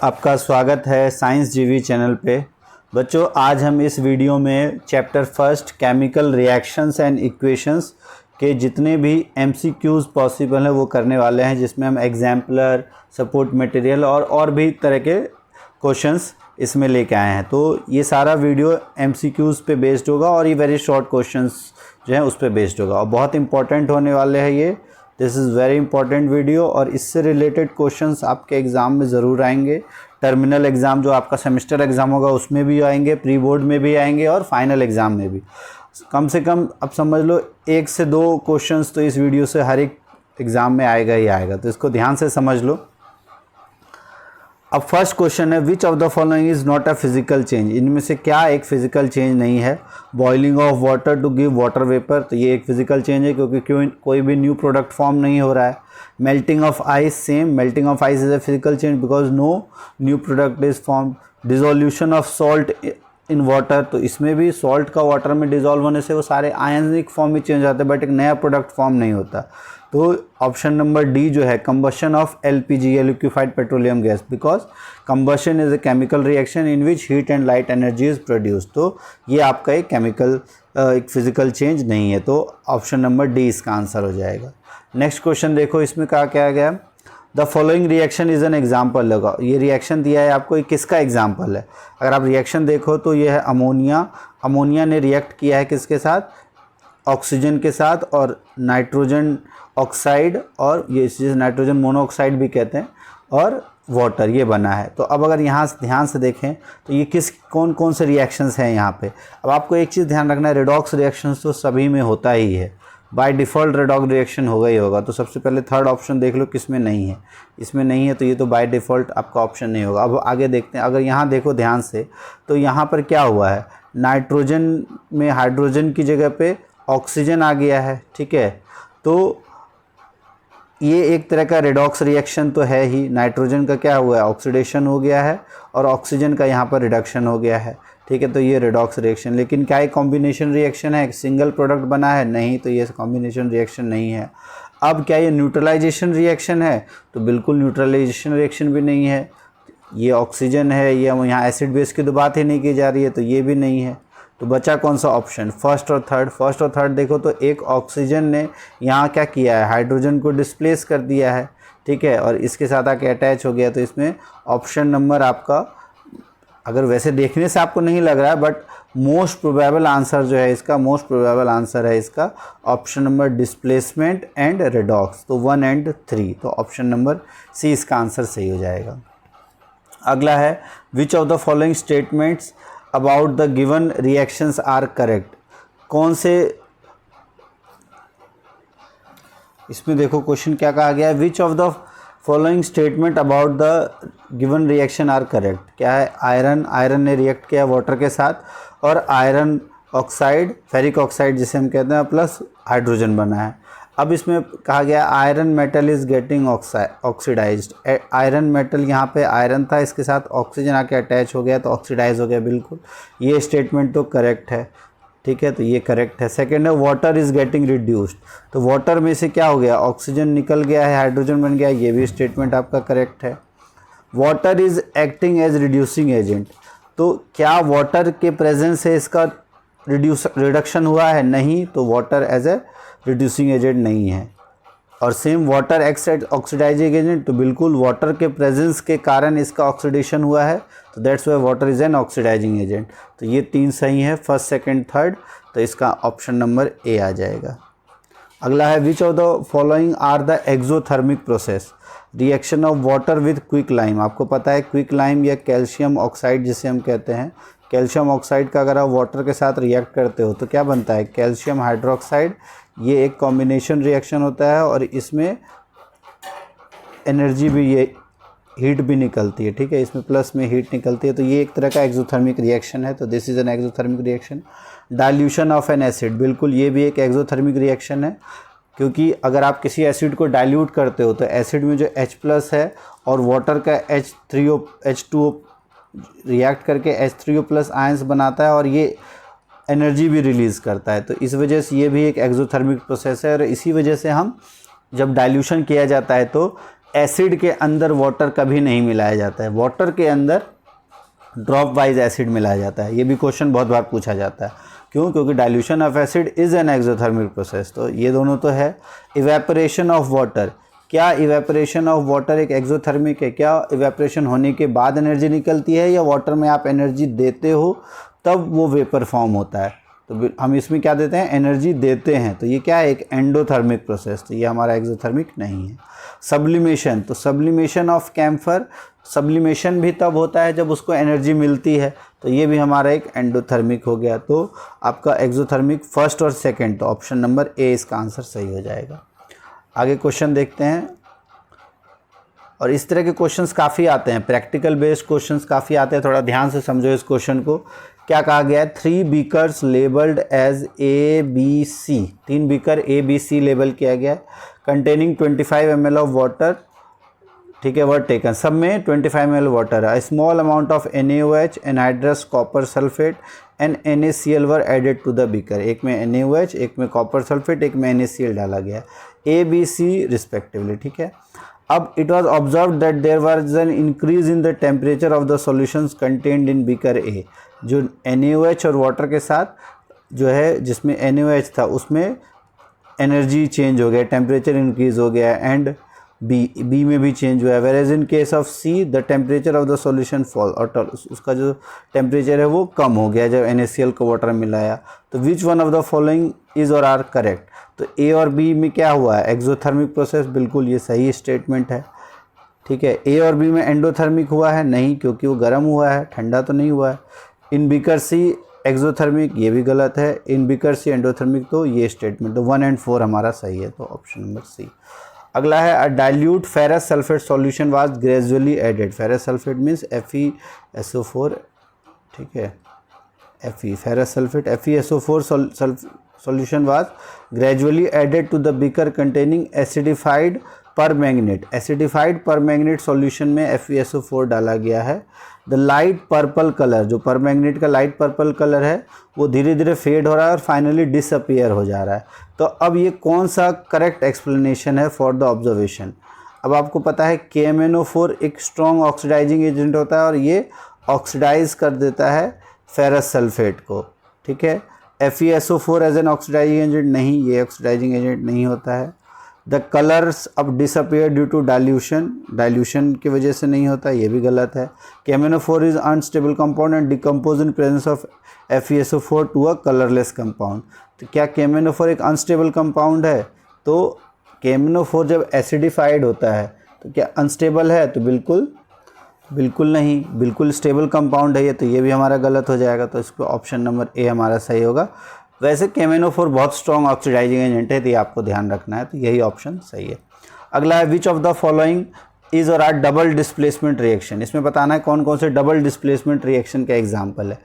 आपका स्वागत है साइंस जीवी चैनल पे। बच्चों, आज हम इस वीडियो में chapter first chemical reactions and equations के जितने भी एमसीक्यूज़ पॉसिबल हैं वो करने वाले हैं, जिसमें हम एग्जाम्पलर, सपोर्ट मटेरियल और भी तरह के क्वेश्चंस इसमें लेके आए हैं। तो ये सारा वीडियो एमसीक्यूज़ पे बेस्ड होगा और ये वेरी शॉर्ट क्वेश्चंस जो हैं उस पे बेस्ड होगा और बहुत इंपॉर्टेंट होने वाले हैं ये। This is very important video और इससे रिलेटेड क्वेश्चंस आपके एग्ज़ाम में ज़रूर आएंगे। टर्मिनल एग्ज़ाम जो आपका सेमेस्टर एग्ज़ाम होगा उसमें भी आएंगे, प्री बोर्ड में भी आएंगे और फाइनल एग्ज़ाम में भी। कम से कम अब समझ लो 1 से 2 क्वेश्चंस तो इस वीडियो से हर एक एग्ज़ाम में आएगा ही आएगा, तो इसको ध्यान से समझ लो। अब फर्स्ट क्वेश्चन है, which of the following is not a physical change. इनमें से क्या एक फिजिकल चेंज नहीं है। Boiling of water to give water vapour, तो ये एक फिजिकल चेंज है क्योंकि कोई भी न्यू प्रोडक्ट फॉर्म नहीं हो रहा है। Melting of ice, same, melting of ice is a physical change because no new product is form. Dissolution of salt in water, तो इसमें भी सॉल्ट का वाटर में डिजोल्व होने से वो सारे आयनिक फॉर्म में चेंज आते हैं बट एक नया प्रोडक्ट फॉर्म नहीं होता। तो ऑप्शन नंबर डी जो है, कंबशन ऑफ एलपीजी या liquefied petroleum gas, because combustion is a chemical reaction in which heat and light energy is produce. तो ये आपका एक केमिकल एक फिजिकल चेंज नहीं है, तो ऑप्शन नंबर डी इसका आंसर हो जाएगा। नेक्स्ट क्वेश्चन देखो, इसमें कहा क्या गया, the following reaction is an example. लगा ये रिएक्शन दिया है आपको, ये किसका एग्जाम्पल है। अगर आप रिएक्शन देखो तो ये है अमोनिया। अमोनिया ने रिएक्ट किया है किसके साथ, ऑक्सीजन के साथ और नाइट्रोजन ऑक्साइड, और ये इसे नाइट्रोजन मोनोऑक्साइड भी कहते हैं, और वाटर, ये बना है। तो अब अगर यहाँ से ध्यान से देखें तो ये कौन कौन से रिएक्शंस हैं यहाँ पे। अब आपको एक चीज़ ध्यान रखना है, रेडॉक्स रिएक्शंस तो सभी में होता ही है, बाय डिफ़ॉल्ट रेडॉक्स रिएक्शन होगा ही होगा। तो सबसे पहले थर्ड ऑप्शन देख लो किसमें नहीं है। इसमें नहीं है तो ये तो बाय डिफ़ॉल्ट आपका ऑप्शन नहीं होगा। अब आगे देखते हैं, अगर यहाँ देखो ध्यान से तो यहाँ पर क्या हुआ है, नाइट्रोजन में हाइड्रोजन की जगह पे ऑक्सीजन आ गया है, ठीक है। तो ये एक तरह का रेडॉक्स रिएक्शन तो है ही। नाइट्रोजन का क्या हुआ है, ऑक्सीडेशन हो गया है, और ऑक्सीजन का यहाँ पर रिडक्शन हो गया है, ठीक है। तो ये रेडॉक्स रिएक्शन, लेकिन क्या एक कॉम्बिनेशन रिएक्शन है, एक सिंगल प्रोडक्ट बना है, नहीं, तो ये कॉम्बिनेशन रिएक्शन नहीं है। अब क्या ये न्यूट्रलाइजेशन रिएक्शन है, तो बिल्कुल न्यूट्रलाइजेशन रिएक्शन भी नहीं है। ये ऑक्सीजन है, ये यहाँ एसिड बेस की तो बात ही नहीं की जा रही है, तो ये भी नहीं है। तो बचा कौन सा ऑप्शन, फर्स्ट और थर्ड। फर्स्ट और थर्ड देखो तो एक ऑक्सीजन ने यहाँ क्या किया है, हाइड्रोजन को डिस्प्लेस कर दिया है, ठीक है, और इसके साथ आके अटैच हो गया। तो इसमें ऑप्शन नंबर आपका, अगर वैसे देखने से आपको नहीं लग रहा है बट मोस्ट प्रोबेबल आंसर जो है इसका, मोस्ट प्रोबेबल आंसर है इसका option number displacement and redox, तो 1 और 3। तो ऑप्शन नंबर सी इसका आंसर सही हो जाएगा। अगला है, which of the following statements about the given reactions are correct. कौन से, इसमें देखो क्वेश्चन क्या कहा गया है, which of the following statement about the given reaction are correct. क्या है, आयरन ने रिएक्ट किया वाटर के साथ और आयरन ऑक्साइड, फेरिक ऑक्साइड जिसे हम कहते हैं, प्लस हाइड्रोजन बना है। अब इसमें कहा गया iron metal is getting oxidised. Iron metal, यहाँ पे आयरन था, इसके साथ ऑक्सीजन आके अटैच हो गया तो ऑक्सीडाइज हो गया, बिल्कुल ये स्टेटमेंट तो करेक्ट है, ठीक है, तो ये करेक्ट है। सेकेंड है, वाटर इज़ गेटिंग रिड्यूस्ड, तो वाटर में से क्या हो गया, ऑक्सीजन निकल गया है, हाइड्रोजन बन गया, ये भी स्टेटमेंट आपका करेक्ट है। Water is acting as reducing agent, तो क्या वाटर के प्रेजेंस से इसका रिडक्शन हुआ है, नहीं, तो water as a reducing agent नहीं है। और same water act as oxidising agent, तो बिल्कुल वाटर के प्रेजेंस के कारण इसका ऑक्सीडेशन हुआ है, तो that's why water is an oxidising agent. तो ये 3 सही है, फर्स्ट, सेकंड, थर्ड, तो इसका ऑप्शन नंबर ए आ जाएगा। अगला है, which of the following are the exothermic process, reaction of water with quick lime. आपको पता है क्विक लाइम या कैल्शियम ऑक्साइड जिसे हम कहते हैं, कैल्शियम ऑक्साइड का अगर आप वाटर के साथ रिएक्ट करते हो तो क्या बनता है, कैल्शियम हाइड्रोक्साइड। ये एक कॉम्बिनेशन रिएक्शन होता है और इसमें एनर्जी भी, ये हीट भी निकलती है, ठीक है, इसमें प्लस में हीट निकलती है, तो ये एक तरह का एक्सोथर्मिक रिएक्शन है, तो this is an exothermic reaction. Dilution of N acid, बिल्कुल ये भी एक एक्सोथर्मिक रिएक्शन है, क्योंकि अगर आप किसी एसिड को डाइल्यूट करते हो तो एसिड में जो H+ है और वाटर का H2O रिएक्ट करके H3O+ आयंस बनाता है और ये एनर्जी भी रिलीज़ करता है, तो इस वजह से ये भी एक एक्सोथर्मिक प्रोसेस है। और इसी वजह से हम जब डाइल्यूशन किया जाता है तो एसिड के अंदर वाटर कभी नहीं मिलाया जाता है, वाटर के अंदर ड्रॉप वाइज एसिड मिलाया जाता है। ये भी क्वेश्चन बहुत बार पूछा जाता है। क्यों? क्योंकि dilution of acid is an exothermic process. तो ये दोनों तो है। इवेपोरेशन ऑफ वाटर, क्या इवेपोरेशन ऑफ वाटर एक एक्सोथर्मिक है? क्या इवेपोरेशन होने के बाद एनर्जी निकलती है, या वाटर में आप एनर्जी देते हो तब वो वेपर फॉर्म होता है? तो हम इसमें क्या देते हैं? एनर्जी देते हैं। तो ये क्या है? एक एंडोथर्मिक प्रोसेस। तो ये हमारा एक्सोथर्मिक नहीं है। सब्लिमेशन, तो सब्लिमेशन ऑफ कैम्फर, सब्लिमेशन भी तब होता है जब उसको एनर्जी मिलती है। तो ये भी हमारा एक एंडोथर्मिक हो गया। तो आपका एक्सोथर्मिक फर्स्ट और सेकंड, तो ऑप्शन नंबर ए इसका आंसर सही हो जाएगा। आगे क्वेश्चन देखते हैं। और इस तरह के क्वेश्चंस काफ़ी आते हैं, प्रैक्टिकल बेस्ड क्वेश्चंस काफ़ी आते हैं। थोड़ा ध्यान से समझो इस क्वेश्चन को। क्या कहा गया है? 3 beakers labelled as A B C, 3 beaker A B C label किया गया है, कंटेनिंग 25 ml ऑफ वाटर, ठीक है, वर टेकन। सब में 25 ml वाटर है। Small amount of NaOH, anhydrous copper sulphate and NaCl were added to the beaker. एक में NaOH, एक में कॉपर सल्फेट, एक में NaCl डाला गया, ए बी सी रिस्पेक्टिवली, ठीक है। अब it was observe that there was an increase in the temperature of the solutions contained in beaker A. जो NaOH और वाटर के साथ जो है, जिसमें NaOH था, उसमें एनर्जी चेंज हो गया, टेम्परेचर इंक्रीज हो गया, एंड बी में भी चेंज हुआ है। Varies in case of C the temperature of the solution fall, और उसका जो टेम्परेचर है वो कम हो गया जब NaCl को वाटर में मिलाया। तो which one of the following is और आर करेक्ट? तो ए और बी में क्या हुआ है? एक्सोथर्मिक प्रोसेस, बिल्कुल ये सही स्टेटमेंट है, ठीक है। ए और बी में एंडोथर्मिक हुआ है? नहीं, क्योंकि वो गर्म हुआ है, ठंडा तो नहीं हुआ है। इन बीकर सी एक्सोथर्मिक, ये भी गलत है। इन बीकर सी एंडोथर्मिक, तो ये स्टेटमेंट, तो 1 और 4 हमारा सही है, तो ऑप्शन नंबर सी। अगला है, a dilute ferrous sulphate solution was gradually added. Ferrous sulphate means FeSO4, ठीक है, Fe ferrous sulphate, FeSO4 solution was gradually added to the beaker containing acidified permanganate। acidified permanganate solution में FeSO4 डाला गया है। The light purple colour, जो permanganate का light purple colour है, वो धीरे धीरे फेड हो रहा है और फाइनली डिसअपियर हो जा रहा है। तो अब ये कौन सा करेक्ट एक्सप्लेनेशन है फॉर द ऑब्जर्वेशन? अब आपको पता है KMnO4 एक स्ट्रॉन्ग ऑक्सीडाइजिंग एजेंट होता है और ये ऑक्सीडाइज कर देता है फेरस सल्फेट को, ठीक है। FeSO4 as an oxidising agent नहीं, ये ऑक्सीडाइजिंग एजेंट नहीं होता है। द कलर्स अब disappear due to dilution, dilution की वजह से नहीं होता, ये भी गलत है। KMnO4 is unstable compound and decompose in presence of FeSO4 to a colourless compound. तो क्या KMnO4 एक अनस्टेबल कंपाउंड है? तो KMnO4 जब एसिडिफाइड होता है तो क्या अनस्टेबल है? तो बिल्कुल नहीं, बिल्कुल स्टेबल कंपाउंड है ये, तो ये भी हमारा गलत हो जाएगा। तो इसको ऑप्शन नंबर ए हमारा सही होगा। वैसे KMnO4 बहुत स्ट्रॉन्ग ऑक्सीडाइजिंग एजेंट है, तो ये आपको ध्यान रखना है, तो यही ऑप्शन सही है। अगला है, which of the following is और आर डबल डिस्प्लेसमेंट रिएक्शन। इसमें बताना है कौन कौन से डबल डिस्प्लेसमेंट रिएक्शन का एग्जाम्पल है।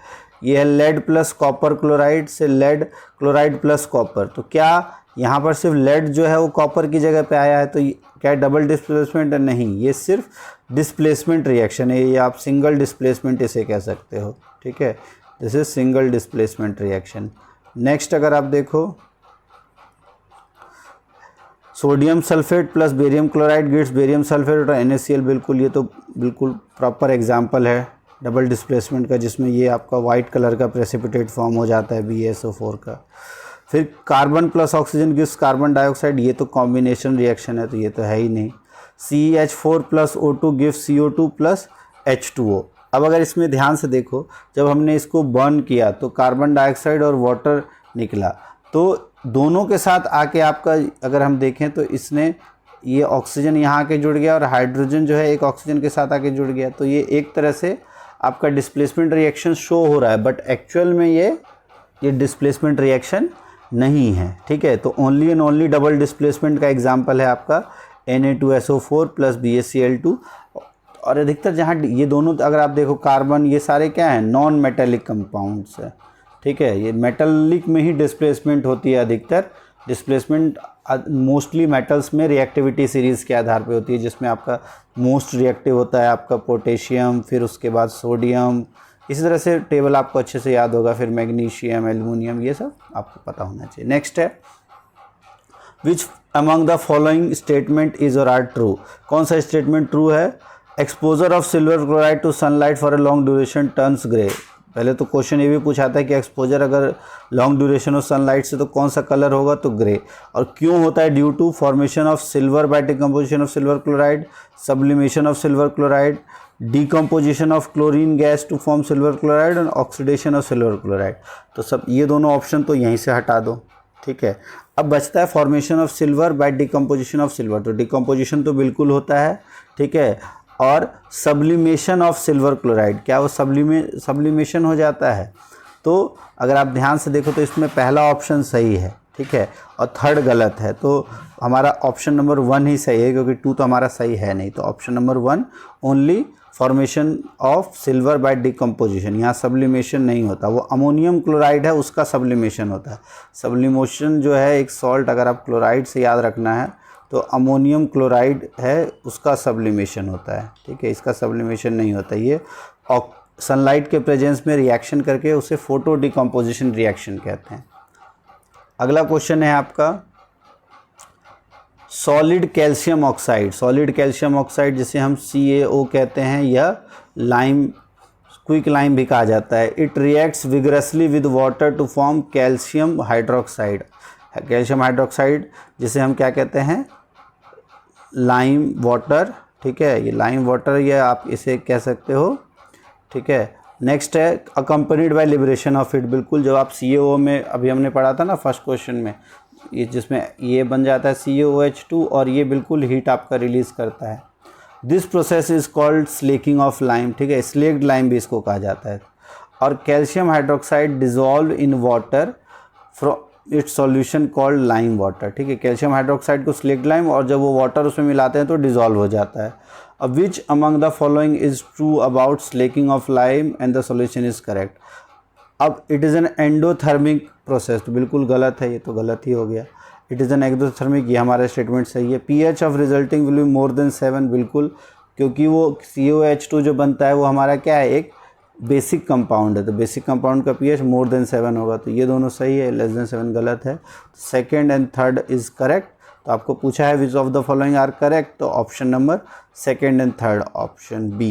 ये है लेड प्लस कॉपर क्लोराइड से लेड क्लोराइड प्लस कॉपर। तो क्या यहाँ पर सिर्फ लेड जो है वो कॉपर की जगह पे आया है? तो क्या डबल डिस्प्लेसमेंट है? नहीं, ये सिर्फ डिस्प्लेसमेंट रिएक्शन है, ये आप सिंगल डिस्प्लेसमेंट इसे कह सकते हो, ठीक है। This is single displacement reaction. Next अगर आप देखो, sodium sulphate plus barium chloride gives barium sulphate और NaCl, बिल्कुल ये तो बिल्कुल प्रॉपर एग्जांपल है डबल डिस्प्लेसमेंट का, जिसमें ये आपका वाइट कलर का प्रेसिपिटेट फॉर्म हो जाता है BaSO4 का। फिर carbon plus oxygen gives carbon dioxide, ये तो कॉम्बिनेशन रिएक्शन है, तो ये तो है ही नहीं। CH4 plus O2 gives CO2 plus H2O। अब अगर इसमें ध्यान से देखो, जब हमने इसको बर्न किया तो कार्बन डाइऑक्साइड और वाटर निकला, तो दोनों के साथ आके आपका अगर हम देखें तो इसने ये ऑक्सीजन यहाँ आके जुड़ गया और हाइड्रोजन जो है एक ऑक्सीजन के साथ आके जुड़ गया, तो ये एक तरह से आपका डिस्प्लेसमेंट रिएक्शन शो हो रहा है, बट एक्चुअल में ये डिस्प्लेसमेंट रिएक्शन नहीं है, ठीक है। तो only and only double displacement का एग्जाम्पल है आपका Na2SO4 प्लस BaCl2। और अधिकतर जहाँ ये दोनों अगर आप देखो कार्बन, ये सारे क्या हैं? नॉन मेटेलिक कंपाउंड्स है, ठीक है। ये मेटलिक में ही डिस्प्लेसमेंट होती है अधिकतर। डिस्प्लेसमेंट मोस्टली मेटल्स में रिएक्टिविटी सीरीज़ के आधार पे होती है, जिसमें आपका मोस्ट रिएक्टिव होता है आपका पोटेशियम, फिर उसके बाद सोडियम, इसी तरह से टेबल आपको अच्छे से याद होगा, फिर मैग्नीशियम, एल्युमिनियम, ये सब आपको पता होना चाहिए। नेक्स्ट है, which among the following statement is और आर ट्रू। कौन सा स्टेटमेंट ट्रू है? Exposure of silver chloride to sunlight for a long duration turns grey. पहले तो क्वेश्चन ये भी पूछा था कि एक्सपोजर अगर लॉन्ग ड्यूरेशन ऑफ सनलाइट से तो कौन सा कलर होगा, तो ग्रे। और क्यों होता है? Due to formation of silver by decomposition of silver chloride, sublimation of silver chloride, decomposition of chlorine gas to form silver chloride और ऑक्सीडेशन ऑफ सिल्वर क्लोराइड। तो सब ये दोनों ऑप्शन तो यहीं से हटा दो, ठीक है। अब बचता है formation of silver by decomposition of silver. तो डिकम्पोजिशन तो बिल्कुल होता है, ठीक है। और सब्लिमेशन ऑफ सिल्वर क्लोराइड, क्या वो सब्लिमेशन हो जाता है? तो अगर आप ध्यान से देखो तो इसमें पहला ऑप्शन सही है, ठीक है, और थर्ड गलत है। तो हमारा ऑप्शन नंबर 1 ही सही है, क्योंकि 2 तो हमारा सही है नहीं। तो option number 1 only formation of silver by decomposition, यहाँ सब्लिमेशन नहीं होता। वो अमोनियम क्लोराइड है, उसका सब्लिमेशन होता है। सब्लिमेशन जो है एक सॉल्ट, अगर आप क्लोराइड से याद रखना है तो अमोनियम क्लोराइड है, उसका सब्लिमेशन होता है, ठीक है। इसका सब्लिमेशन नहीं होता। ये सनलाइट के प्रेजेंस में रिएक्शन करके उसे फोटो डिकम्पोजिशन रिएक्शन कहते हैं। अगला क्वेश्चन है आपका solid calcium oxide. Solid calcium oxide जिसे हम CaO कहते हैं या लाइम, क्विक लाइम भी कहा जाता है। It reacts vigorously with water to form calcium hydroxide. Calcium hydroxide जिसे हम क्या कहते हैं? लाइम वाटर, ठीक है। ये लाइम वाटर या आप इसे कह सकते हो, ठीक है। नेक्स्ट है accompanied by liberation of heat. बिल्कुल, जब आप CaO में अभी हमने पढ़ा था ना फर्स्ट क्वेश्चन में, ये जिसमें ये बन जाता है CaOH2 और ये बिल्कुल हीट आपका रिलीज करता है। This process is called slaking of lime, ठीक है। स्लेक्ड लाइम भी इसको कहा जाता है। और calcium hydroxide dissolve in water from its solution called lime water, ठीक है। कैल्शियम हाइड्रोक्साइड को स्लेक्ड लाइम, और जब वो वाटर उसमें मिलाते हैं तो डिजॉल्व हो जाता है। अब which among the following is true about slaking of lime and the solution is correct. अब it is an endothermic process, तो बिल्कुल गलत है, ये तो गलत ही हो गया। इट इज़ एन एक्सोथर्मिक, ये हमारा स्टेटमेंट सही है। pH of resulting will be more than 7, बिल्कुल, क्योंकि वो CaOH2 जो बनता है वो हमारा क्या है? एक बेसिक कंपाउंड है। तो बेसिक कंपाउंड का pH मोर देन 7 होगा। तो ये दोनों सही है, लेस देन 7 गलत है। Second and third is correct. तो आपको पूछा है which of the following are correct, तो option number second and third, option B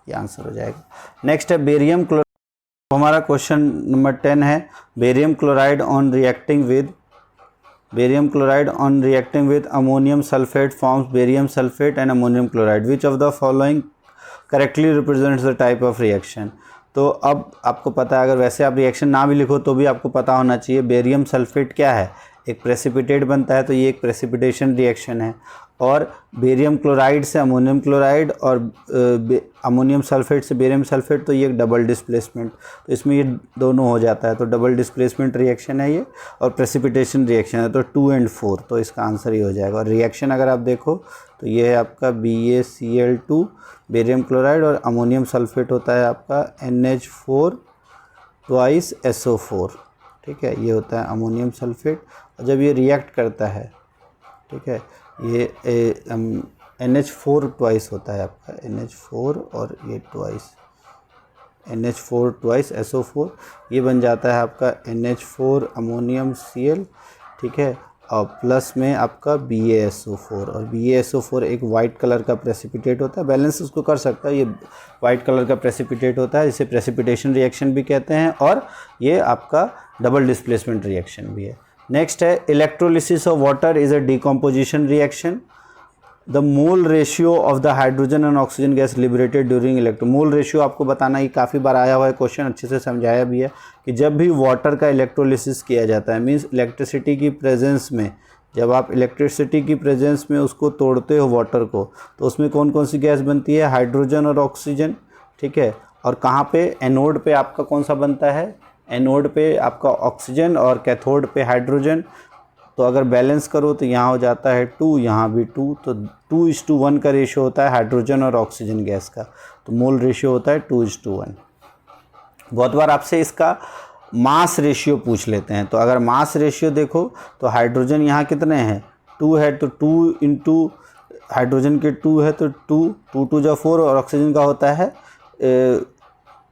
ये आंसर हो जाएगा। नेक्स्ट है बेरियम क्लोराइड। हमारा क्वेश्चन नंबर 10 है barium chloride on reacting with ammonium sulphate forms barium sulphate and ammonium chloride. Which of the following correctly represents the type of reaction. तो अब आपको पता है, अगर वैसे आप रिएक्शन ना भी लिखो तो भी आपको पता होना चाहिए बेरियम सल्फेट क्या है? एक प्रेसिपिटेट बनता है, तो ये एक प्रेसिपिटेशन रिएक्शन है। और बेरियम क्लोराइड से अमोनियम क्लोराइड और अमोनियम सल्फेट से बेरियम सल्फेट, तो ये एक डबल डिस्प्लेसमेंट, तो इसमें ये दोनों हो जाता है। तो डबल डिस्प्लेसमेंट रिएक्शन है ये, और प्रेसिपिटेशन रिएक्शन है। तो 2 और 4, तो इसका आंसर ही हो जाएगा। और रिएक्शन अगर आप देखो तो ये है आपका BaCl2 बेरियम क्लोराइड, और अमोनियम सल्फेट होता है आपका NH4 ट्वाइस SO4, ठीक है। ये होता है अमोनियम सल्फेट। और जब ये रिएक्ट करता है, ठीक है, ये NH4 ट्वाइस होता है आपका, NH4 और ये ट्वाइस NH4 ट्वाइस SO4, ये बन जाता है आपका NH4 अमोनियम Cl, ठीक है। और प्लस में आपका BaSO4, और BaSO4 एक वाइट कलर का प्रेसिपिटेट होता है। बैलेंस उसको कर सकता है, ये वाइट कलर का प्रेसिपिटेट होता है, इसे प्रेसिपिटेशन रिएक्शन भी कहते हैं, और ये आपका डबल डिस्प्लेसमेंट रिएक्शन भी है। नेक्स्ट है electrolysis of water is a decomposition reaction. The mole ratio of the hydrogen and oxygen gas liberated during electro. Mole ratio आपको बताना, ये काफ़ी बार आया हुआ है क्वेश्चन, अच्छे से समझाया भी है कि जब भी वाटर का इलेक्ट्रोलिसिस किया जाता है, मीन्स इलेक्ट्रिसिटी की प्रेजेंस में, जब आप इलेक्ट्रिसिटी की प्रेजेंस में उसको तोड़ते हो वाटर को, तो उसमें कौन कौन सी गैस बनती है? हाइड्रोजन और ऑक्सीजन, ठीक है। और कहाँ पे? एनोड पे आपका कौन सा बनता है? एनोड पे आपका ऑक्सीजन और कैथोड पे हाइड्रोजन। तो अगर बैलेंस करो तो यहाँ हो जाता है 2, यहाँ भी 2, तो 2:1 का रेशियो होता है हाइड्रोजन और ऑक्सीजन गैस का। तो मोल रेशियो होता है 2:1। बहुत बार आपसे इसका मास रेशियो पूछ लेते हैं। तो अगर मास रेशियो देखो तो हाइड्रोजन यहाँ कितने हैं? 2 है, तो 2 इंटू हाइड्रोजन के 2 है तो 2 2 जा 4, और ऑक्सीजन का होता है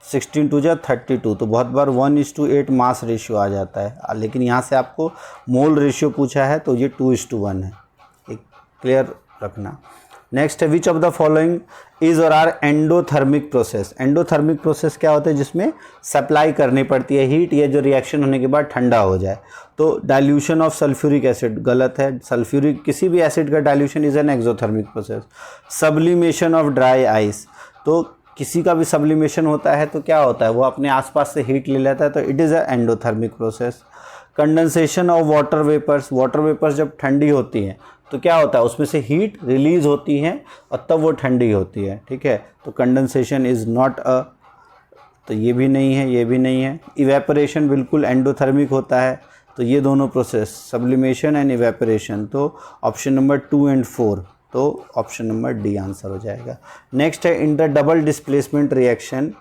16 2 जा 32। तो बहुत बार 1:8 मास रेशियो आ जाता है, लेकिन यहाँ से आपको मोल रेशियो पूछा है तो ये 2:1 है, क्लियर रखना। नेक्स्ट है which of the following is और are endothermic process. Endothermic process क्या होता है, जिसमें सप्लाई करनी पड़ती है हीट, या जो रिएक्शन होने के बाद ठंडा हो जाए। तो डाइल्यूशन ऑफ सल्फ्यूरिक एसिड गलत है, सल्फ्यूरिक किसी भी एसिड का dilution is an exothermic process. Sublimation of dry ice, तो किसी का भी सब्लिमेशन होता है तो क्या होता है, वो अपने आसपास से हीट ले लेता है, तो it is a endothermic process. Condensation of water vapours, water vapours जब ठंडी होती हैं तो क्या होता है, उसमें से हीट रिलीज होती है और तब वो ठंडी होती है, ठीक है। तो कंडेंसेशन इज़ नॉट अ, तो ये भी नहीं है, ये भी नहीं है। इवेपोरेशन बिल्कुल एंडोथर्मिक होता है, तो ये दोनों प्रोसेस सब्लिमेशन एंड इवेपोरेशन, तो ऑप्शन नंबर 2 एंड 4, तो ऑप्शन नंबर डी आंसर हो जाएगा। नेक्स्ट है in the double displacement reaction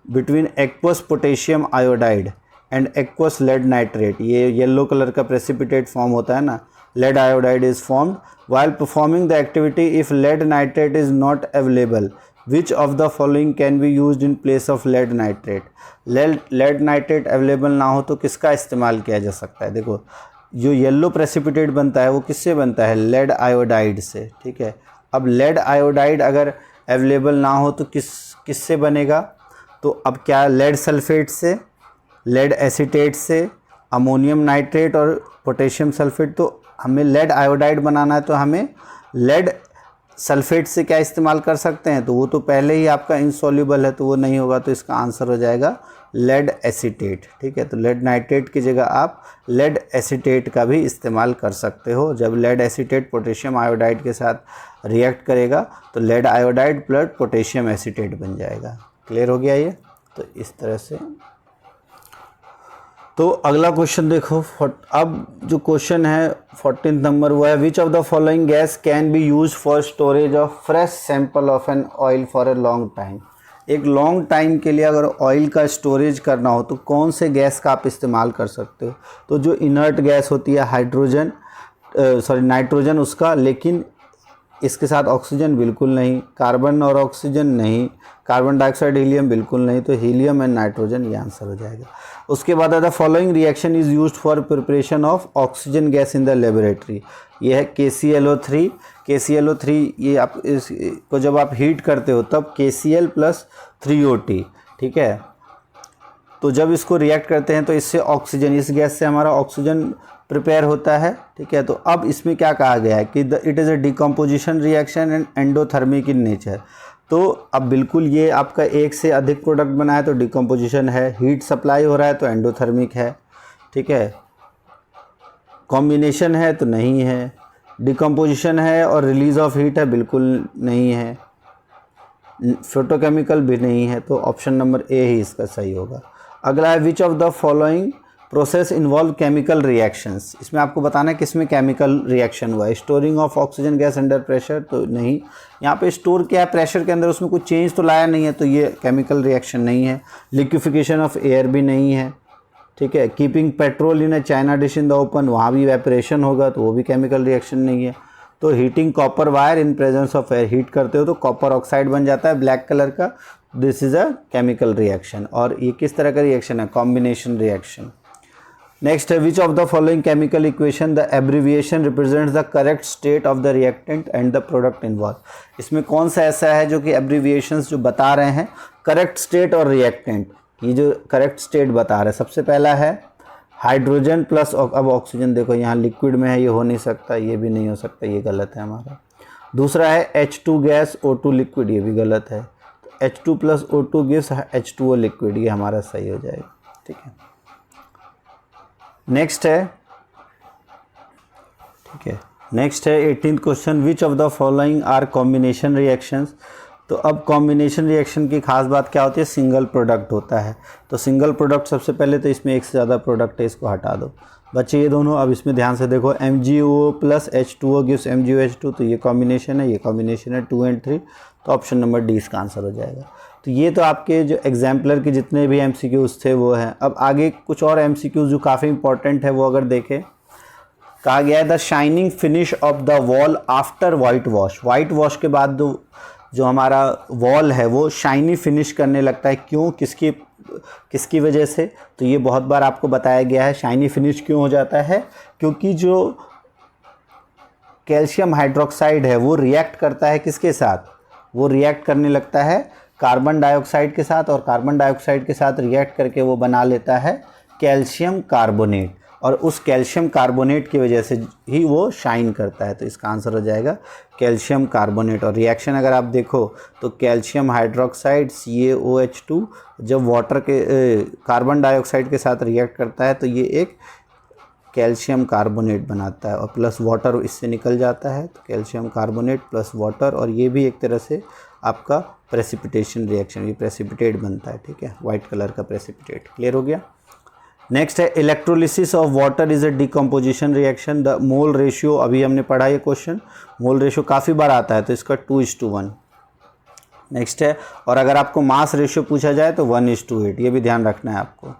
between aqueous potassium iodide and aqueous lead nitrate, ये येलो कलर का प्रेसिपिटेट फॉर्म होता है ना, lead iodide is formed while performing the activity if lead nitrate is not available, which of the following can be used in place of lead nitrate। lead nitrate available ना हो तो किसका इस्तेमाल किया जा सकता है। देखो जो येलो प्रेसिपिटेट बनता है वो किससे बनता है, लेड आयोडाइड से, ठीक है। अब लेड आयोडाइड अगर अवेलेबल ना हो तो किससे बनेगा, तो अब क्या लेड सल्फेट से, लेड एसीटेट से, अमोनियम नाइट्रेट और पोटेशियम सल्फेट। तो हमें लेड आयोडाइड बनाना है तो हमें लेड सल्फेट से क्या इस्तेमाल कर सकते हैं, तो वो तो पहले ही आपका इनसॉल्युबल है तो वो नहीं होगा, तो इसका आंसर हो जाएगा लेड एसीटेट, ठीक है। तो लेड नाइट्रेट की जगह आप लेड एसीटेट का भी इस्तेमाल कर सकते हो। जब लेड एसीटेट पोटेशियम आयोडाइड के साथ रिएक्ट करेगा तो lead iodide plus potassium acetate बन जाएगा। क्लियर हो गया ये, तो इस तरह से। तो अगला क्वेश्चन देखो, अब जो क्वेश्चन है 14 नंबर वो है which of the following gas can be use for storage of fresh sample of an oil for a long time. एक लॉन्ग टाइम के लिए अगर ऑयल का स्टोरेज करना हो तो कौन से गैस का आप इस्तेमाल कर सकते हो। तो जो इनर्ट गैस होती है हाइड्रोजन, नाइट्रोजन उसका, लेकिन इसके साथ ऑक्सीजन बिल्कुल नहीं, कार्बन और ऑक्सीजन नहीं, कार्बन डाइऑक्साइड हीलियम बिल्कुल नहीं, तो हीलियम एंड नाइट्रोजन ये आंसर हो जाएगा। उसके बाद the following reaction is used for preparation of oxygen gas in the laboratory. ये है KClO3। KClO3 ये आप इसको जब आप हीट करते हो तब KCl + 3OT, ठीक है। तो जब इसको रिएक्ट करते हैं तो इससे ऑक्सीजन, इस गैस से हमारा ऑक्सीजन प्रिपेयर होता है, ठीक है। तो अब इसमें क्या कहा गया है कि it is a decomposition reaction and endothermic in nature. तो अब बिल्कुल ये आपका एक से अधिक प्रोडक्ट बना है तो डिकम्पोजिशन है, हीट सप्लाई हो रहा है तो एंडोथर्मिक है, ठीक है। कॉम्बिनेशन है तो नहीं है, डिकम्पोजिशन है और रिलीज ऑफ हीट है बिल्कुल नहीं है, फोटोकेमिकल भी नहीं है, तो ऑप्शन नंबर ए ही इसका सही होगा। अगला है which of the following process involve chemical reactions. इसमें आपको बताना है किसमें केमिकल रिएक्शन हुआ है। Storing of oxygen gas under pressure, तो नहीं, यहाँ पे स्टोर किया है प्रेशर के अंदर, उसमें कुछ चेंज तो लाया नहीं है, तो ये केमिकल रिएक्शन नहीं है। लिक्विफिकेशन ऑफ एयर भी नहीं है, ठीक है। Keeping petrol in A China dish in the open, वहाँ भी इवेपोरेशन होगा तो वो भी केमिकल रिएक्शन नहीं है। तो heating copper wire in presence of air, heat करते हो तो कॉपर ऑक्साइड बन जाता है ब्लैक कलर का, this is a chemical reaction. और ये किस तरह का रिएक्शन है, कॉम्बिनेशन रिएक्शन। नेक्स्ट है which of the following chemical equation the abbreviation represents the correct state of the reactant and the product involve. इसमें कौन सा ऐसा है जो कि एब्रिविएशंस जो बता रहे हैं करेक्ट स्टेट और रिएक्टेंट, ये जो करेक्ट स्टेट बता रहे हैं। सबसे पहला है हाइड्रोजन प्लस, अब ऑक्सीजन देखो यहाँ लिक्विड में है, ये हो नहीं सकता, ये भी नहीं हो सकता, ये गलत है हमारा। दूसरा है H2 गैस O2 लिक्विड, ये भी गलत है। H2 + O2 gives H2O liquid, ये हमारा सही हो जाएगा, ठीक है। नेक्स्ट है, ठीक है, नेक्स्ट है 18th question which of the following are combination reactions. तो अब कॉम्बिनेशन रिएक्शन की खास बात क्या होती है, सिंगल प्रोडक्ट होता है। तो सिंगल प्रोडक्ट सबसे पहले तो इसमें एक से ज़्यादा प्रोडक्ट है, इसको हटा दो बच्चे ये दोनों। अब इसमें ध्यान से देखो MgO + H2O गिव्स MgOH2, तो ये कॉम्बिनेशन है, ये कॉम्बिनेशन है 2 and 3, तो ऑप्शन नंबर डी इसका आंसर हो जाएगा। तो ये तो आपके जो एग्जाम्पलर के जितने भी MCQs थे वो हैं। अब आगे कुछ और MCQs जो काफ़ी इंपॉर्टेंट है वो अगर देखें, कहा गया है the shining finish off the wall after white wash. White wash के बाद जो हमारा वॉल है वो शाइनी फिनिश करने लगता है, क्यों, किसकी वजह से। तो ये बहुत बार आपको बताया गया है शाइनी फिनिश क्यों हो जाता है, क्योंकि जो कैल्शियम हाइड्रोक्साइड है वो रिएक्ट करता है किसके साथ, वो रिएक्ट करने लगता है कार्बन डाइऑक्साइड के साथ, और कार्बन डाइऑक्साइड के साथ रिएक्ट करके वो बना लेता है कैल्शियम कार्बोनेट, और उस कैल्शियम कार्बोनेट की वजह से ही वो शाइन करता है। तो इसका आंसर हो जाएगा कैल्शियम कार्बोनेट। और रिएक्शन अगर आप देखो तो कैल्शियम हाइड्रोक्साइड CaOH2 जब वाटर के कार्बन डाइऑक्साइड के साथ रिएक्ट करता है तो ये एक कैल्शियम कार्बोनेट बनाता है, और प्लस वाटर इससे निकल जाता है, तो कैल्शियम कार्बोनेट प्लस वाटर, और ये भी एक तरह से आपका प्रेसिपिटेशन रिएक्शन, ये प्रेसिपिटेट बनता है, ठीक है, वाइट कलर का प्रेसिपिटेट। क्लियर हो गया। नेक्स्ट है electrolysis of water is a decomposition reaction. The mole ratio, अभी हमने पढ़ा ये क्वेश्चन, मोल रेशियो काफ़ी बार आता है तो इसका 2:1। नेक्स्ट है, और अगर आपको मास रेशियो पूछा जाए तो 1:8, ये भी ध्यान रखना है आपको।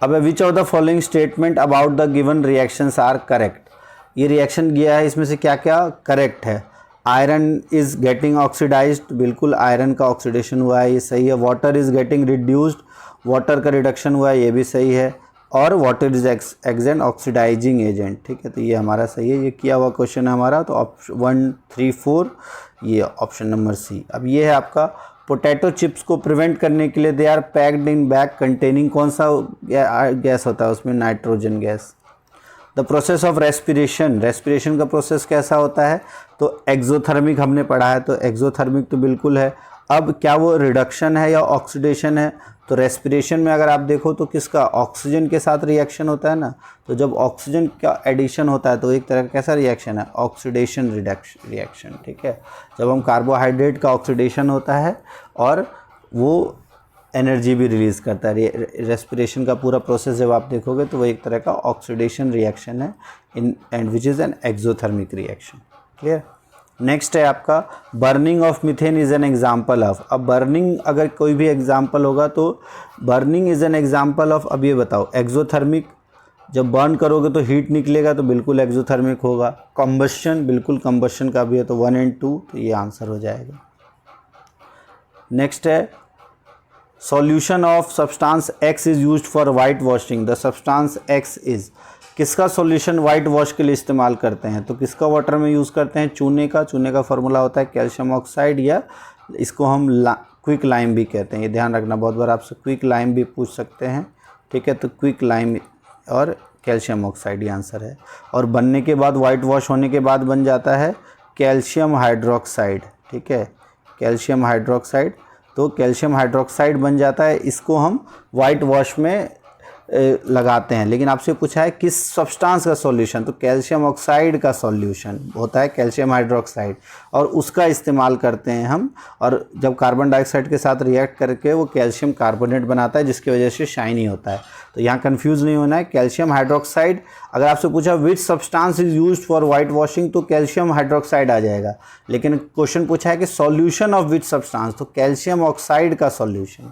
अब which of the following statement about the given reactions are correct. ये रिएक्शन दिया है, इसमें से क्या क्या करेक्ट है। आयरन इज गेटिंग ऑक्सीडाइज्ड, बिल्कुल आयरन का ऑक्सीडेशन हुआ है, ये सही है। Water is getting reduced, water का रिडक्शन हुआ है, ये भी सही है। और water is an oxidising agent, ठीक है, तो ये हमारा सही है, ये किया हुआ क्वेश्चन है हमारा। तो ऑप्शन 1, 3, 4 ये ऑप्शन नंबर सी। अब ये है आपका पोटैटो चिप्स को प्रिवेंट करने के लिए they are packed in bag containing, कौन सा गैस होता है उसमें, nitrogen gas. The process of respiration, respiration का प्रोसेस कैसा होता है, तो एक्सोथर्मिक हमने पढ़ा है, तो एक्सोथर्मिक तो बिल्कुल है। अब क्या वो रिडक्शन है या ऑक्सीडेशन है, तो रेस्पिरेशन में अगर आप देखो तो किसका, ऑक्सीजन के साथ रिएक्शन होता है ना, तो जब ऑक्सीजन का एडिशन होता है तो एक तरह का कैसा रिएक्शन है, ऑक्सीडेशन रिएक्शन, ठीक है। जब हम कार्बोहाइड्रेट का ऑक्सीडेशन होता है और वो एनर्जी भी रिलीज़ करता है, रेस्पिरेशन का पूरा प्रोसेस जब आप देखोगे तो वो एक तरह का ऑक्सीडेशन रिएक्शन है in and which is an exothermic reaction. Clear. Next है आपका burning of methane is an example of. अब बर्निंग अगर कोई भी एग्जाम्पल होगा तो burning is an example of, अब ये बताओ एक्सोथर्मिक, जब बर्न करोगे तो हीट निकलेगा तो बिल्कुल एक्सोथर्मिक होगा। कंबस्शन, बिल्कुल कंबस्शन का भी है, तो 1 और 2, तो ये आंसर हो जाएगा। नेक्स्ट है solution of substance X is used for white washing. The substance X is, किसका सॉल्यूशन वाइट वॉश के लिए इस्तेमाल करते हैं, तो किसका वाटर में यूज़ करते हैं, चूने का। चूने का फार्मूला होता है कैल्शियम ऑक्साइड, या इसको हम क्विक लाइम भी कहते हैं, ये ध्यान रखना, बहुत बार आपसे क्विक लाइम भी पूछ सकते हैं, ठीक है। तो क्विक लाइम और कैल्शियम ऑक्साइड ये आंसर है। और बनने के बाद, वाइट वॉश होने के बाद बन जाता है कैल्शियम हाइड्रोक्साइड, ठीक है, कैल्शियम हाइड्रोक्साइड। तो कैल्शियम हाइड्रोक्साइड बन जाता है, इसको हम वाइट वॉश में लगाते हैं। लेकिन आपसे पूछा है किस सब्सटेंस का सॉल्यूशन, तो कैल्शियम ऑक्साइड का सॉल्यूशन होता है कैल्शियम हाइड्रोक्साइड, और उसका इस्तेमाल करते हैं हम। और जब कार्बन डाइऑक्साइड के साथ रिएक्ट करके वो कैल्शियम कार्बोनेट बनाता है, जिसकी वजह से शाइनी होता है। तो यहाँ कंफ्यूज नहीं होना है। कैल्शियम हाइड्रोक्साइड, अगर आपसे पूछा which substance is used for white washing, तो कैल्शियम हाइड्रोक्साइड आ जाएगा। लेकिन क्वेश्चन पूछा है कि सॉल्यूशन ऑफ विच सब्सटेंस, तो कैल्शियम ऑक्साइड का सॉल्यूशन।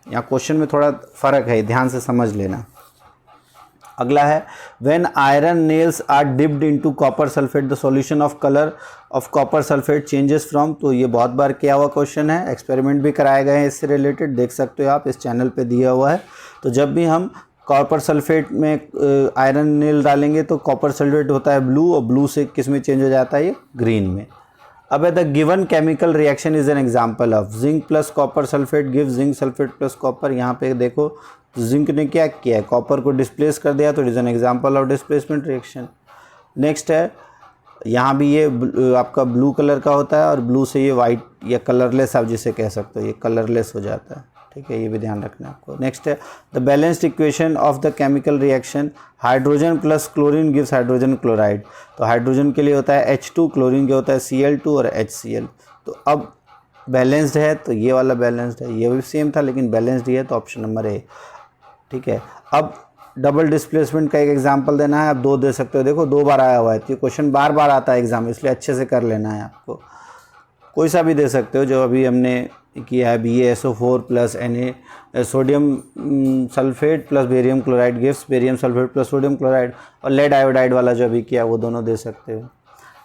यहाँ क्वेश्चन में थोड़ा फ़र्क है, ध्यान से समझ लेना। अगला है when iron nails are dipped into copper sulphate the solution of colour of copper sulphate changes from. तो ये बहुत बार किया हुआ क्वेश्चन है, एक्सपेरिमेंट भी कराए गए हैं इससे रिलेटेड, देख सकते हो आप, इस चैनल पे दिया हुआ है। तो जब भी हम कॉपर सल्फेट में आयरन नेल डालेंगे तो कॉपर सल्फेट होता है ब्लू, और ब्लू से किस में चेंज हो जाता है, ये ग्रीन में। अब the given chemical reaction is an example of zinc plus copper sulphate give zinc sulphate plus copper. यहाँ पे देखो तो जिंक ने क्या किया है, कॉपर को डिस्प्लेस कर दिया, तो it is an example of displacement reaction. Next है, यहाँ भी ये आपका ब्लू कलर का होता है, और ब्लू से ये वाइट या कलरलेस आप जिसे कह सकते हो, ये कलरलेस हो जाता है, ठीक है, ये भी ध्यान रखना है आपको। नेक्स्ट है the balanced equation of the chemical reaction hydrogen plus chlorine gives hydrogen chloride. तो हाइड्रोजन के लिए होता है H2, क्लोरीन के होता है Cl2 और HCl। तो अब बैलेंस्ड है तो ये वाला बैलेंस्ड है, ये भी सेम था लेकिन बैलेंस्ड ही है, तो ऑप्शन नंबर ए, ठीक है। अब डबल डिस्प्लेसमेंट का एक एग्जांपल देना है, आप 2 दे सकते हो। देखो 2 बार आया हुआ है, तो ये क्वेश्चन बार बार आता है एग्जाम, इसलिए अच्छे से कर लेना है आपको। कोई सा भी दे सकते हो, जो अभी हमने किया है BaSO4 plus Na sodium sulphate plus barium chloride gives barium sulphate plus sodium chloride, और लेड आयोडाइड वाला जो अभी किया वो दोनों दे सकते हो।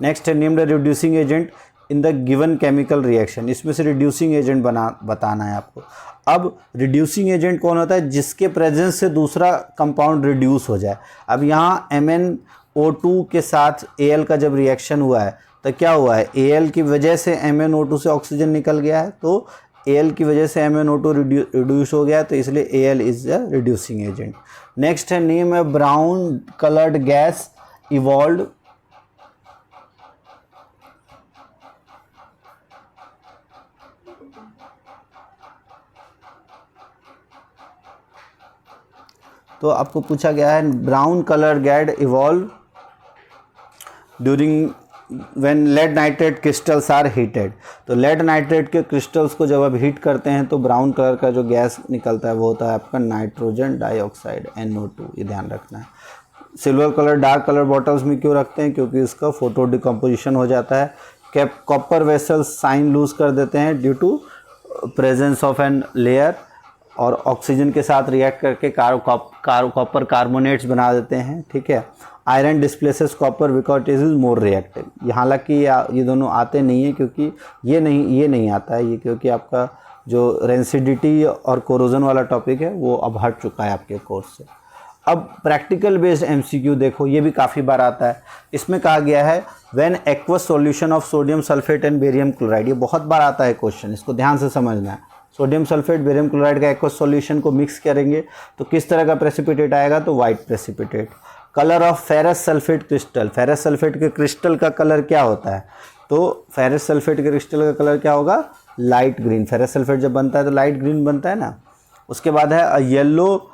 नेक्स्ट है name the reducing agent in the given chemical reaction. इसमें से रिड्यूसिंग एजेंट बताना है आपको। अब रिड्यूसिंग एजेंट कौन होता है, जिसके प्रेजेंस से दूसरा कंपाउंड रिड्यूस हो जाए। अब यहाँ Mn O2 के साथ Al का जब रिएक्शन हुआ है तो क्या हुआ है, Al की वजह से MnO2 से ऑक्सीजन निकल गया है, तो Al की वजह से MnO2 रिड्यूस हो गया है, तो इसलिए Al is a reducing agent. Next है name a brown coloured gas evolve तो आपको पूछा गया है brown colour gas evolve during when lead nitrate crystals are heated. तो लेड नाइट्रेट के क्रिस्टल्स को जब आप हीट करते हैं तो ब्राउन कलर का जो गैस निकलता है वो होता है आपका नाइट्रोजन डाइऑक्साइड NO2, ये ध्यान रखना है। Silver colour dark colour bottles में क्यों रखते हैं, क्योंकि इसका फोटो डिकम्पोजिशन हो जाता है। कॉपर वेसल्स साइन लूज कर देते हैं due to presence of an layer, और ऑक्सीजन के साथ रिएक्ट करके कॉपर कार्बोनेट्स बना देते हैं, ठीक है। Iron displaces copper because it is more reactive. हालांकि ये दोनों आते नहीं हैं, क्योंकि ये नहीं आता है, ये क्योंकि आपका जो रेंसिडिटी और कोरोजन वाला टॉपिक है वो अब हट चुका है आपके कोर्स से। अब प्रैक्टिकल बेस्ड MCQ देखो, ये भी काफ़ी बार आता है। इसमें कहा गया है when aqueous solution of sodium sulphate and barium chloride, ये बहुत बार आता है क्वेश्चन, इसको ध्यान से समझना है। सोडियम सल्फेट बेरियम क्लोराइड का एक्वस सॉल्यूशन को मिक्स करेंगे तो किस तरह का प्रेसिपिटेट आएगा, तो white precipitate. Colour of ferrous sulphate crystal, ferrous sulphate के क्रिस्टल का कलर क्या होता है, तो फेरस सल्फेट के क्रिस्टल का कलर क्या होगा, लाइट ग्रीन। फेरस सल्फेट जब बनता है तो लाइट ग्रीन बनता है ना। उसके बाद है yellow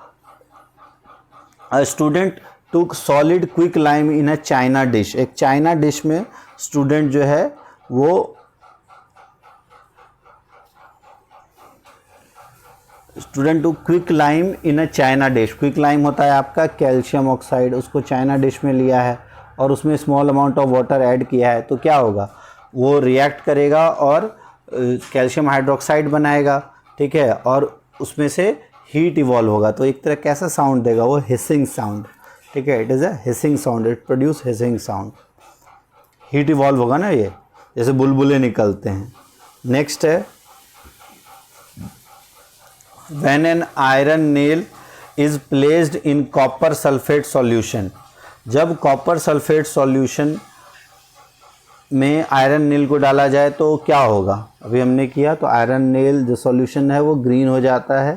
student took solid quick lime in a china dish. एक चाइना डिश में स्टूडेंट जो है वो student to quick lime in a china dish. Quick lime होता है आपका कैल्शियम ऑक्साइड, उसको चाइना डिश में लिया है और उसमें small amount of water add किया है, तो क्या होगा, वो रिएक्ट करेगा और कैल्शियम हाइड्रोक्साइड बनाएगा, ठीक है, और उसमें से हीट इवॉल्व होगा। तो एक तरह कैसा साउंड देगा वो, हिसिंग साउंड, ठीक है, it is a hissing sound, it produce hissing sound. Heat evolve होगा ना, ये जैसे बुलबुले निकलते हैं। नेक्स्ट है when an iron nail is placed in copper sulfate solution। जब कॉपर सल्फेट सॉल्यूशन में आयरन नेल को डाला जाए तो क्या होगा, अभी हमने किया, तो आयरन नेल जो सॉल्यूशन है वो ग्रीन हो जाता है,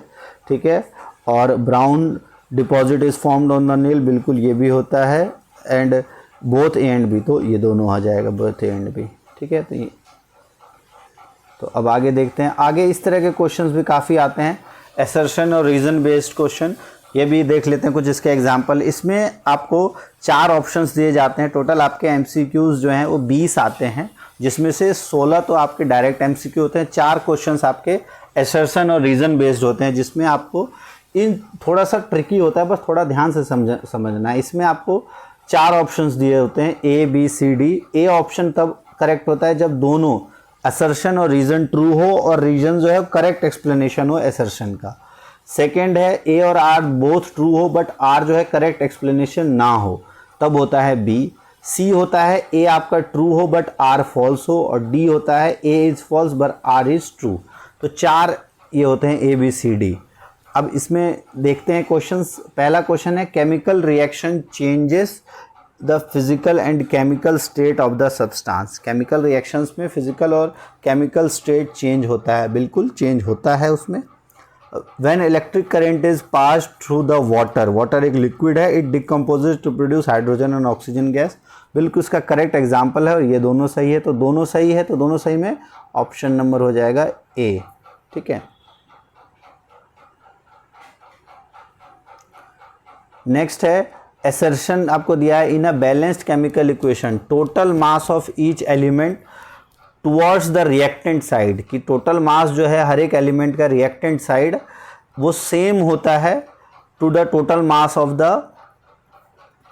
ठीक है, और brown deposit is formed on the nail, बिल्कुल ये भी होता है, एंड बोथ एंड भी, तो ये दोनों आ जाएगा, बोथ एंड भी, ठीक है। तो अब आगे देखते हैं। आगे इस तरह के क्वेश्चंस भी काफ़ी आते हैं, असर्शन और रीज़न बेस्ड क्वेश्चन, ये भी देख लेते हैं कुछ इसके एग्जांपल। इसमें आपको 4 ऑप्शंस दिए जाते हैं। टोटल आपके MCQs जो हैं वो 20 आते हैं, जिसमें से 16 तो आपके डायरेक्ट MCQ होते हैं, 4 क्वेश्चंस आपके असर्शन और रीज़न बेस्ड होते हैं, जिसमें आपको इन थोड़ा सा ट्रिकी होता है, बस थोड़ा ध्यान से समझना है। इसमें आपको 4 ऑप्शंस दिए होते हैं, A B C D। A option तब करेक्ट होता है जब दोनों असर्शन और रीजन ट्रू हो और रीजन जो है करेक्ट एक्सप्लेनेशन हो असर्शन का। सेकंड है ए और आर बोथ ट्रू हो बट आर जो है करेक्ट एक्सप्लेनेशन ना हो, तब होता है बी। सी होता है ए आपका ट्रू हो बट आर फॉल्स हो, और डी होता है A is false but R is true. तो 4 ये होते हैं ए बी सी डी। अब इसमें देखते हैं क्वेश्चंस। पहला क्वेश्चन है chemical reaction changes the physical and chemical state of the substance. Chemical reactions में फिजिकल और केमिकल स्टेट चेंज होता है, बिल्कुल चेंज होता है उसमें। When electric current is pass through the water, water एक लिक्विड है, it decomposes to produce hydrogen and oxygen gas. बिल्कुल इसका करेक्ट एग्जाम्पल है, और ये दोनों सही है, तो दोनों सही है, तो दोनों सही में ऑप्शन नंबर हो जाएगा ए, ठीक है। नेक्स्ट है assertion आपको दिया है in a balanced chemical equation total mass of each element towards the reactant side, कि टोटल मास जो है हर एक एलिमेंट का रिएक्टेंट साइड वो सेम होता है to the total mass of the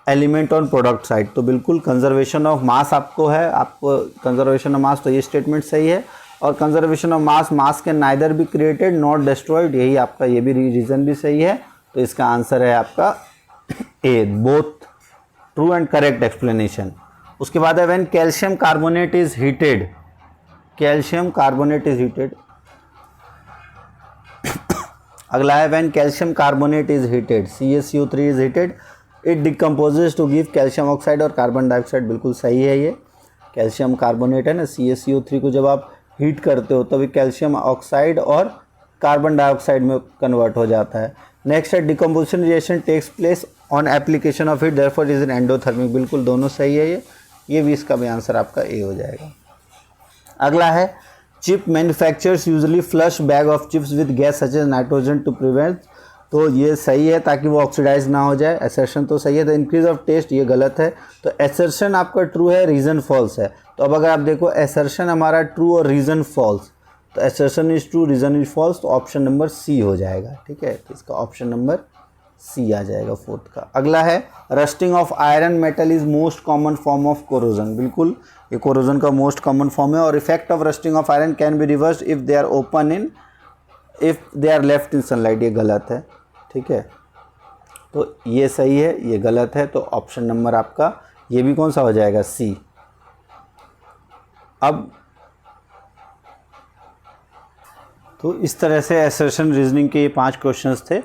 element on product side. तो बिल्कुल कंजर्वेशन ऑफ मास आपको है, आपको कंजर्वेशन ऑफ मास, तो ये स्टेटमेंट सही है। और conservation of mass can neither be created not destroyed, यही आपका ये भी रीजन भी सही है। तो इसका आंसर है आपका A, both true and correct explanation. उसके बाद है when calcium carbonate is heated, calcium carbonate is heated. अगला है when calcium carbonate is heated, CaCO3 is heated, it decomposes to give calcium oxide और कार्बन डाइऑक्साइड, बिल्कुल सही है ये। कैल्शियम कार्बोनेट है ना, CaCO3 को जब आप हीट करते हो तभी कैल्शियम ऑक्साइड और कार्बन डाइऑक्साइड में कन्वर्ट हो जाता है। नेक्स्ट है decomposition reaction takes place on application of heat therefore is an endothermic, बिल्कुल दोनों सही है ये भी इसका भी आंसर आपका ए हो जाएगा। अगला है chip manufacturers usually flush bag of chips with gas such as nitrogen to prevent, तो ये सही है ताकि वो ऑक्सीडाइज ना हो जाए। असर्शन तो सही है। द इंक्रीज ऑफ टेस्ट ये गलत है, तो असर्शन आपका ट्रू है, रीज़न फॉल्स है। तो अब अगर आप देखो असर्शन हमारा ट्रू और रीज़न फॉल्स, तो assertion is true, reason is false, तो ऑप्शन नंबर सी हो जाएगा। ठीक है, तो इसका ऑप्शन नंबर सी आ जाएगा फोर्थ का। अगला है rusting of iron metal is most common form of corrosion, बिल्कुल ये कोरोजन का मोस्ट कॉमन फॉर्म है। और effect of rusting of iron can be reversed if they are open in, if they are left in sunlight, ये गलत है। ठीक है, तो ये सही है, ये गलत है, तो ऑप्शन नंबर आपका ये भी कौन सा हो जाएगा, सी। अब तो इस तरह से असर्शन रीजनिंग के ये 5 क्वेश्चंस थे।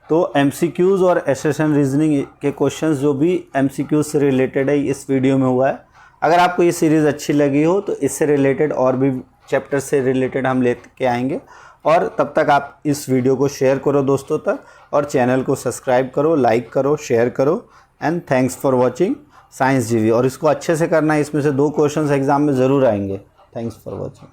तो एमसीक्यूज़ और असर्शन रीजनिंग के क्वेश्चंस जो भी एमसीक्यूज़ से रिलेटेड है इस वीडियो में हुआ है। अगर आपको ये सीरीज़ अच्छी लगी हो तो इससे रिलेटेड और भी चैप्टर से रिलेटेड हम लेके आएंगे। और तब तक आप इस वीडियो को शेयर करो दोस्तों तक, और चैनल को सब्सक्राइब करो, लाइक करो, शेयर करो। And thanks for watching science जीवी। और इसको अच्छे से करना है, इसमें से 2 क्वेश्चंस एग्जाम में ज़रूर आएंगे। Thanks for watching.